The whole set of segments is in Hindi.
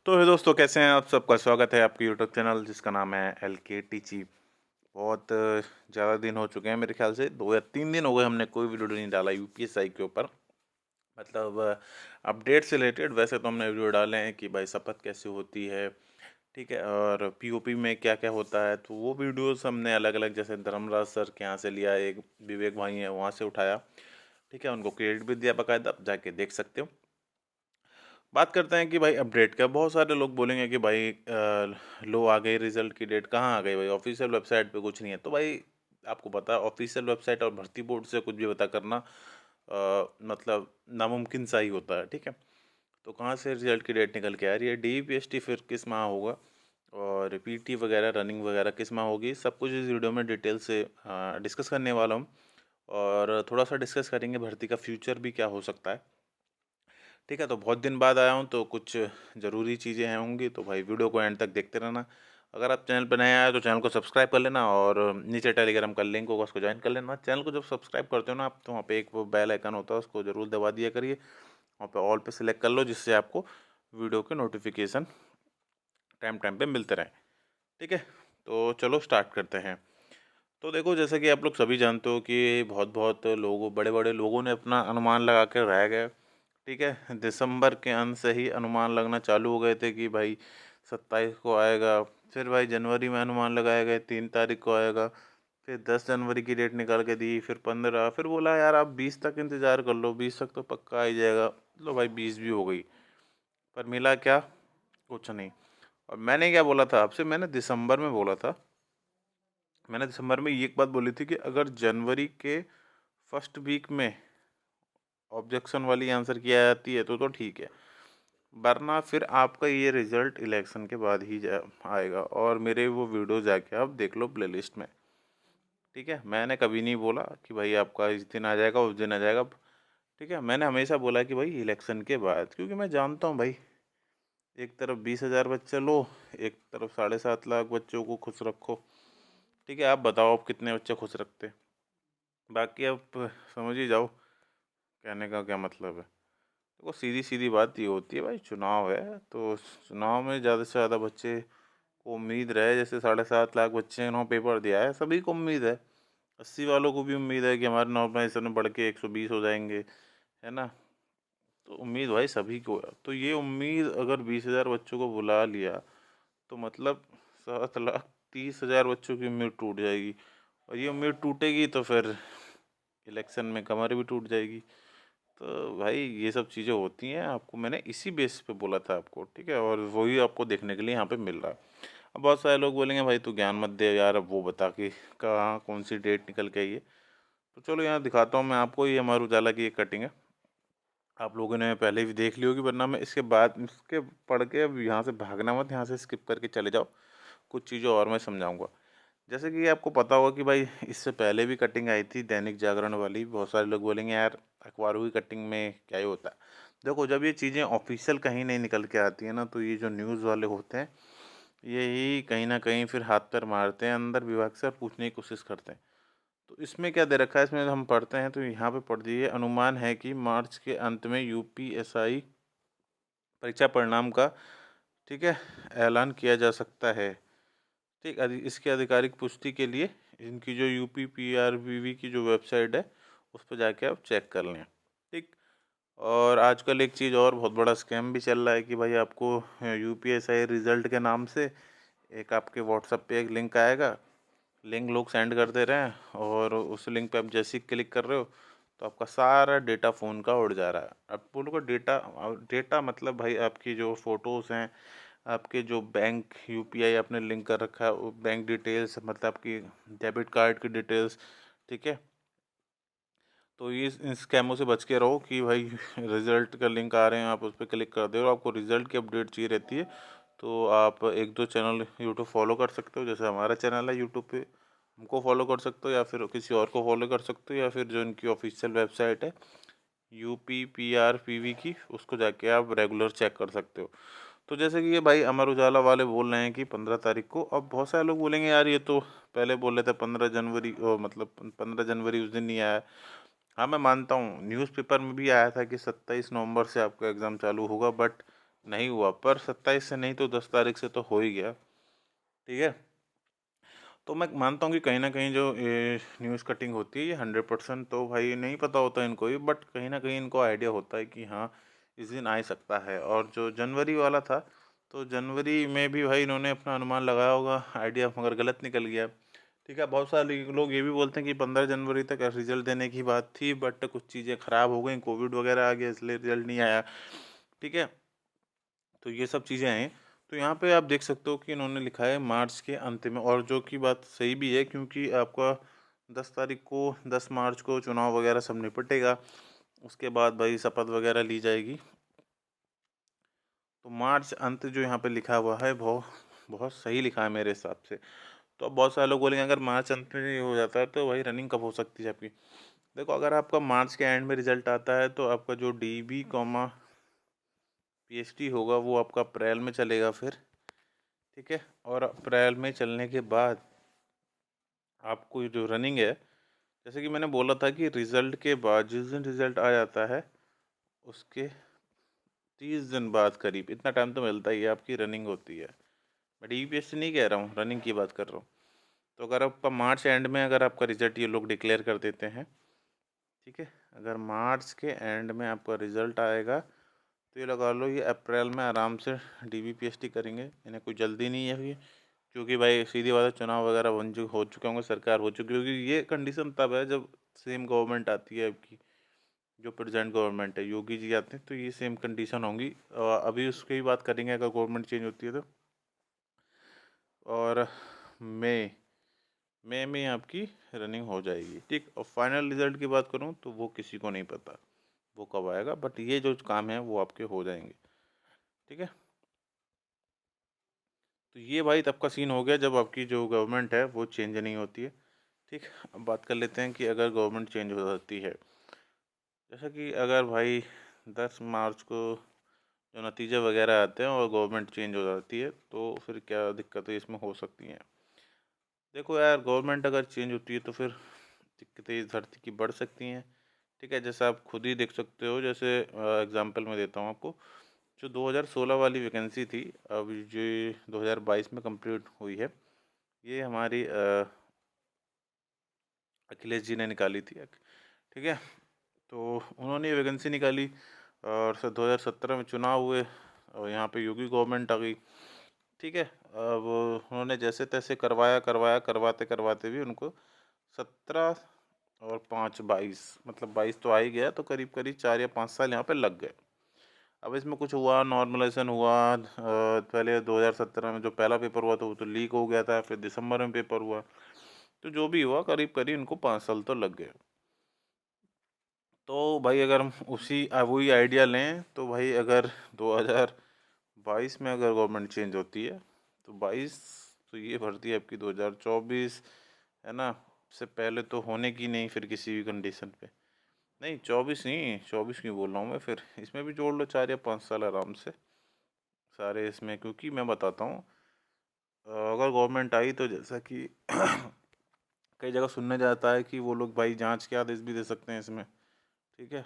तो हे दोस्तों, कैसे हैं आप? सबका स्वागत है आपके यूट्यूब चैनल जिसका नाम है LK टीची। बहुत ज़्यादा दिन हो चुके हैं, मेरे ख्याल से 2 या 3 दिन हो गए हमने कोई वीडियो नहीं डाला यूपीएसआई के ऊपर। मतलब अपडेट से रिलेटेड वैसे तो हमने वीडियो डाले हैं कि भाई शपथ कैसे होती है, ठीक है, और पीओपी में क्या क्या होता है। तो वो वीडियोस हमने अलग अलग, जैसे धर्मराज सर के यहाँ से लिया, एक विवेक भाई है वहाँ से उठाया, ठीक है, उनको क्रेडिट भी दिया बाकायदा, आप जाके देख सकते हो। बात करते हैं कि भाई अपडेट का। बहुत सारे लोग बोलेंगे कि भाई लो आ गई रिजल्ट की डेट। कहाँ आ गई भाई? ऑफिशियल वेबसाइट पे कुछ नहीं है। तो भाई आपको पता है, ऑफिशियल वेबसाइट और भर्ती बोर्ड से कुछ भी पता करना मतलब नामुमकिन सा ही होता है, ठीक है। तो कहाँ से रिजल्ट की डेट निकल के आ रही है, DPST फिर किस माह होगा, और PT वगैरह रनिंग वगैरह किस माह होगी, सब कुछ इस वीडियो में डिटेल से डिस्कस करने वाला हूँ। और थोड़ा सा डिस्कस करेंगे भर्ती का फ्यूचर भी क्या हो सकता है, ठीक है। तो बहुत दिन बाद आया हूँ तो कुछ ज़रूरी चीज़ें हैं होंगी, तो भाई वीडियो को एंड तक देखते रहना। अगर आप चैनल पर नए आए तो चैनल को सब्सक्राइब कर लेना, और नीचे टेलीग्राम का लिंक होगा, उसको ज्वाइन कर लेना। चैनल को जब सब्सक्राइब करते हो ना आप, तो वहाँ पे एक वो बेल आइकन होता है, उसको ज़रूर दबा दिया करिए। वहाँ पे ऑल पे सिलेक्ट कर लो, जिससे आपको वीडियो के नोटिफिकेशन टाइम टाइम पे मिलते रहें, ठीक है। तो चलो स्टार्ट करते हैं। तो देखो, जैसा कि आप लोग सभी जानते हो कि बहुत बहुत लोगों, बड़े बड़े लोगों ने अपना अनुमान लगा कर रह गए, ठीक है। दिसंबर के अंत से ही अनुमान लगना चालू हो गए थे कि भाई 27 को आएगा। फिर भाई जनवरी में अनुमान लगाए गए 3 तारीख को आएगा। फिर 10 जनवरी की डेट निकाल के दी, फिर 15, फिर बोला यार आप 20 तक इंतज़ार कर लो, 20 तक तो पक्का आ ही जाएगा। लो भाई 20 भी हो गई, पर मिला क्या? कुछ नहीं। और मैंने क्या बोला था आपसे? मैंने दिसंबर में बोला था, मैंने दिसंबर में ये एक बात बोली थी कि अगर जनवरी के फर्स्ट वीक में ऑब्जेक्शन वाली आंसर की आ जाती है तो ठीक है, वरना फिर आपका ये रिजल्ट इलेक्शन के बाद ही आएगा। और मेरे वो वीडियो जाके आप देख लो प्लेलिस्ट में, ठीक है। मैंने कभी नहीं बोला कि भाई आपका इस दिन आ जाएगा उस दिन आ जाएगा, ठीक है। मैंने हमेशा बोला कि भाई इलेक्शन के बाद, क्योंकि मैं जानता हूँ भाई, एक तरफ 20,000 बच्चे लो, एक तरफ 7.5 लाख बच्चों को खुश रखो, ठीक है। आप बताओ आप कितने बच्चे खुश रखते? बाकी आप समझ ही जाओ कहने का क्या मतलब है। देखो, सीधी सीधी बात ये होती है भाई, चुनाव है तो चुनाव में ज़्यादा से ज़्यादा बच्चे को उम्मीद रहे, जैसे 7.5 लाख बच्चे इन्होंने पेपर दिया है, सभी को उम्मीद है। 80 वालों को भी उम्मीद है कि हमारे नॉर्मलाइजेशन में बढ़ के 120 हो जाएंगे, है ना। तो उम्मीद भाई सभी को है। तो ये उम्मीद अगर 20,000 बच्चों को बुला लिया, तो मतलब 7,30,000 बच्चों की उम्मीद टूट जाएगी। और ये उम्मीद टूटेगी तो फिर इलेक्शन में कमर भी टूट जाएगी। तो भाई ये सब चीज़ें होती हैं, आपको मैंने इसी बेस पे बोला था आपको, ठीक है। और वही आपको देखने के लिए यहाँ पे मिल रहा है। अब बहुत सारे लोग बोलेंगे भाई तू ज्ञान मत दे यार, अब वो बता कि कहाँ कौन सी डेट निकल के आई है। तो चलो यहाँ दिखाता हूँ मैं आपको, ये अमर उजाला की एक कटिंग है। आप लोगों ने पहले भी देख ली होगी, वरना मैं इसके बाद इसके पढ़ के, अब यहाँ से भागना मत, यहाँ से स्किप करके चले जाओ, कुछ चीज़ें और मैं समझाऊंगा। जैसे कि आपको पता होगा कि भाई इससे पहले भी कटिंग आई थी दैनिक जागरण वाली। बहुत सारे लोग बोलेंगे यार अखबारों की कटिंग में क्या ही होता है। देखो, जब ये चीज़ें ऑफिशियल कहीं नहीं निकल के आती है ना, तो ये जो न्यूज़ वाले होते हैं, यही कहीं ना कहीं फिर हाथ पैर मारते हैं अंदर विभाग से और पूछने की कोशिश करते हैं। तो इसमें क्या दे रखा है, इसमें हम पढ़ते हैं तो यहाँ पे पढ़ दिए, अनुमान है कि मार्च के अंत में UPSI परीक्षा परिणाम का, ठीक है, ऐलान किया जा सकता है। ठीक, इसकी आधिकारिक पुष्टि के लिए इनकी जो UPPRBV की जो वेबसाइट है, उस पर जाके आप चेक कर लें, ठीक। और आजकल एक चीज़ और बहुत बड़ा स्कैम भी चल रहा है कि भाई आपको UPSI रिज़ल्ट के नाम से एक आपके व्हाट्सएप पे एक लिंक आएगा। लिंक लोग सेंड कर दे रहे हैं, और उस लिंक पे आप जैसे ही क्लिक कर रहे हो तो आपका सारा डेटा फ़ोन का उड़ जा रहा है। अब बोलोगे डेटा, डेटा मतलब भाई आपकी जो फ़ोटोज़ हैं, आपके जो बैंक UPI आपने लिंक कर रखा है, वो बैंक डिटेल्स, मतलब आपकी डेबिट कार्ड की डिटेल्स, ठीक है। तो ये इन स्कैमों से बच के रहो कि भाई रिज़ल्ट का लिंक आ रहे हैं, आप उस पर क्लिक कर दे, और आपको रिज़ल्ट की अपडेट चाहिए रहती है। तो आप एक दो चैनल यूट्यूब फॉलो कर सकते हो, जैसे हमारा चैनल है यूट्यूब पे, हमको फॉलो कर सकते हो, या फिर किसी और को फॉलो कर सकते हो, या फिर जो इनकी ऑफिशियल वेबसाइट है UPPRPV की, उसको जाके आप रेगुलर चेक कर सकते हो। तो जैसे कि ये भाई अमर उजाला वाले बोल रहे हैं कि 15 तारीख को। अब बहुत सारे लोग बोलेंगे यार ये तो पहले बोल रहे थे 15 जनवरी, मतलब 15 जनवरी उस दिन नहीं आया। हाँ मैं मानता हूँ, न्यूज़पेपर में भी आया था कि 27 नवंबर से आपका एग्ज़ाम चालू होगा, बट नहीं हुआ, पर 27 से नहीं तो 10 तारीख से तो हो ही गया। ठीक है, तो मैं मानता हूँ कि कहीं ना कहीं जो न्यूज़ कटिंग होती है ये 100% तो भाई नहीं पता होता इनको ही, बट कहीं ना कहीं इनको आइडिया होता है कि हाँ इस दिन आ ही सकता है। और जो जनवरी वाला था, तो जनवरी में भी भाई इन्होंने अपना अनुमान लगाया होगा, आइडिया मगर गलत निकल गया। ठीक है, बहुत सारे लोग ये भी बोलते हैं कि 15 जनवरी तक रिजल्ट देने की बात थी, बट कुछ चीज़ें ख़राब हो गई, कोविड वगैरह आ गया, इसलिए रिजल्ट नहीं आया। ठीक है, तो ये सब चीज़ें हैं। तो यहाँ पे आप देख सकते हो कि इन्होंने लिखा है मार्च के अंत में, और जो कि बात सही भी है, क्योंकि आपका 10 तारीख को, 10 मार्च को चुनाव वगैरह सब निपटेगा, उसके बाद भाई शपथ वगैरह ली जाएगी। तो मार्च अंत जो यहाँ पे लिखा हुआ है बहुत बहुत सही लिखा है मेरे हिसाब से। तो अब बहुत सारे लोग बोलेंगे अगर मार्च अंत में ये हो जाता है तो भाई रनिंग कब हो सकती है आपकी। देखो, अगर आपका मार्च के एंड में रिजल्ट आता है तो आपका जो DB कॉमा PhD होगा वो आपका अप्रैल में चलेगा फिर। ठीक है, और अप्रैल में चलने के बाद आपको जो रनिंग है, जैसे कि मैंने बोला था कि रिजल्ट के बाद जिस दिन रिजल्ट आ जाता है उसके 30 दिन बाद करीब, इतना टाइम तो मिलता ही है, आपकी रनिंग होती है। मैं DPSC नहीं कह रहा हूँ, रनिंग की बात कर रहा हूँ। तो अगर आपका मार्च एंड में अगर आपका रिजल्ट ये लोग डिक्लेयर कर देते हैं, ठीक है, अगर मार्च के एंड में आपका रिजल्ट आएगा तो ये लगा लो ये अप्रैल में आराम से DB PhD करेंगे, इन्हें कोई जल्दी नहीं है अभी। क्योंकि भाई सीधी बात है, चुनाव वगैरह हो चुके होंगे, सरकार हो चुकी होगी। ये कंडीशन तब है जब सेम गवर्नमेंट आती है आपकी, जो प्रेजेंट गवर्नमेंट है, योगी जी आते हैं तो ये सेम कंडीशन होंगी। अभी उसकी भी बात करेंगे अगर गवर्नमेंट चेंज होती है तो। और मई मई में आपकी रनिंग हो जाएगी। ठीक, और फाइनल रिजल्ट की बात करूँ तो वो किसी को नहीं पता वो कब आएगा, बट ये जो काम है वो आपके हो जाएंगे। ठीक है, तो ये भाई तब का सीन हो गया जब आपकी जो गवर्नमेंट है वो चेंज नहीं होती है। ठीक, अब बात कर लेते हैं कि अगर गवर्नमेंट चेंज हो जाती है, जैसा कि अगर भाई 10 मार्च को जो नतीजे वगैरह आते हैं और गवर्नमेंट चेंज हो जाती है तो फिर क्या दिक्कतें इसमें हो सकती हैं। देखो यार, गवर्नमेंट अगर चेंज होती है तो फिर दिक्कतें इस धरती की बढ़ सकती हैं। ठीक है, जैसा आप खुद ही देख सकते हो, जैसे एग्जांपल मैं देता हूँ आपको। जो 2016 वाली वैकेंसी थी, अब जो 2022 में कंप्लीट हुई है, ये हमारी अखिलेश जी ने निकाली थी। ठीक है, तो उन्होंने ये वैकेंसी निकाली और सर 2017 में चुनाव हुए और यहाँ पे योगी गवर्नमेंट आ गई। ठीक है, अब उन्होंने जैसे तैसे करवाया करवाया, करवाते करवाते भी उनको 17 और 5 22, मतलब 22 तो आ ही गया, तो करीब करीब 4 या 5 साल यहाँ पे लग गए। अब इसमें कुछ हुआ, नॉर्मलाइजेशन हुआ। पहले 2017 में जो पहला पेपर हुआ था वो तो लीक हो गया था, फिर दिसंबर में पेपर हुआ। तो जो भी हुआ, करीब करीब इनको 5 साल तो लग गए। तो भाई अगर हम वही आइडिया लें तो भाई अगर 2022 में अगर गवर्नमेंट चेंज होती है तो 22, तो ये भर्ती आपकी 2024 है ना, से पहले तो होने की नहीं फिर किसी भी कंडीशन पे। नहीं, 24 नहीं, 24 क्यों बोल रहा हूँ मैं, फिर इसमें भी जोड़ लो 4 या 5 साल आराम से सारे इसमें। क्योंकि मैं बताता हूँ, अगर गवर्नमेंट आई तो जैसा कि कई जगह सुनने जाता है कि वो लोग भाई जांच के आदेश भी दे सकते हैं इसमें। ठीक है,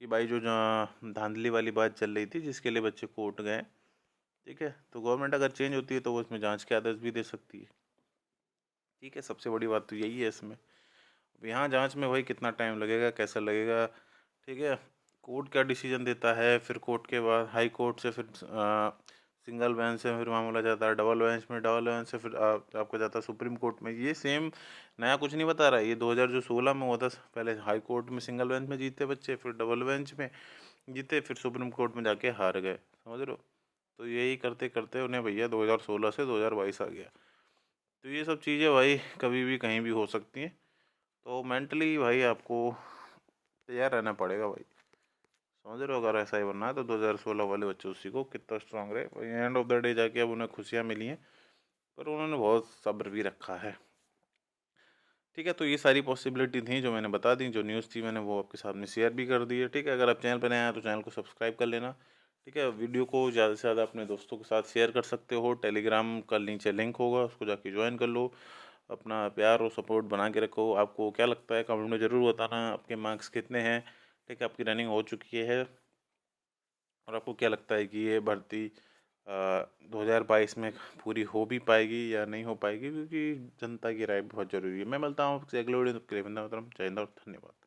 कि भाई जो धांधली वाली बात चल रही थी जिसके लिए बच्चे कोर्ट गए, ठीक है, तो गवर्नमेंट अगर चेंज होती है तो वो इसमें जांच के आदेश भी दे सकती है। ठीक है, सबसे बड़ी बात तो यही है इसमें। अब यहाँ जांच में भाई कितना टाइम लगेगा, कैसा लगेगा। ठीक है, कोर्ट क्या डिसीजन देता है, फिर कोर्ट के बाद हाई कोर्ट से फिर सिंगल बेंच से फिर मामला जाता है डबल बेंच में, डबल बेंच से फिर आपका जाता है सुप्रीम कोर्ट में। ये सेम नया कुछ नहीं बता रहा है, ये 2016 में हुआ था। पहले हाई कोर्ट में सिंगल बेंच में जीते बच्चे, फिर डबल बेंच में जीते, फिर सुप्रीम कोर्ट में जाके हार गए, समझ रहे हो। तो यही करते करते उन्हें भैया 2016 से 2022 आ गया। तो ये सब चीज़ें भाई कभी भी कहीं भी हो सकती हैं। तो मेंटली भाई आपको तैयार रहना पड़ेगा भाई, समझ रहे हो। अगर ऐसा ही बनना है तो 2016 वाले बच्चे उसी को कितना स्ट्रांग रहे भाई, एंड ऑफ द डे जाके अब उन्हें खुशियाँ मिली हैं, पर उन्होंने बहुत सब्र भी रखा है। ठीक है, तो ये सारी पॉसिबिलिटी थी जो मैंने बता दी, जो न्यूज़ थी मैंने वो आपके साथ में शेयर भी कर दी है। ठीक है, अगर आप चैनल पर नए आए तो चैनल को सब्सक्राइब कर लेना। ठीक है, वीडियो को ज़्यादा से ज़्यादा अपने दोस्तों के साथ शेयर कर सकते हो। टेलीग्राम का नीचे लिंक होगा, उसको जाके ज्वाइन कर लो। अपना प्यार और सपोर्ट बना के रखो। आपको क्या लगता है कमेंट में ज़रूर बताना, आपके मार्क्स कितने हैं। ठीक है, आपकी रनिंग हो चुकी है और आपको क्या लगता है कि ये भर्ती 2022 में पूरी हो भी पाएगी या नहीं हो पाएगी, क्योंकि जनता की राय बहुत ज़रूरी है। मैं मिलता हूँ आपसे अगले वीडियो, तब के लिए वंदे मातरम, जय हिंद और धन्यवाद।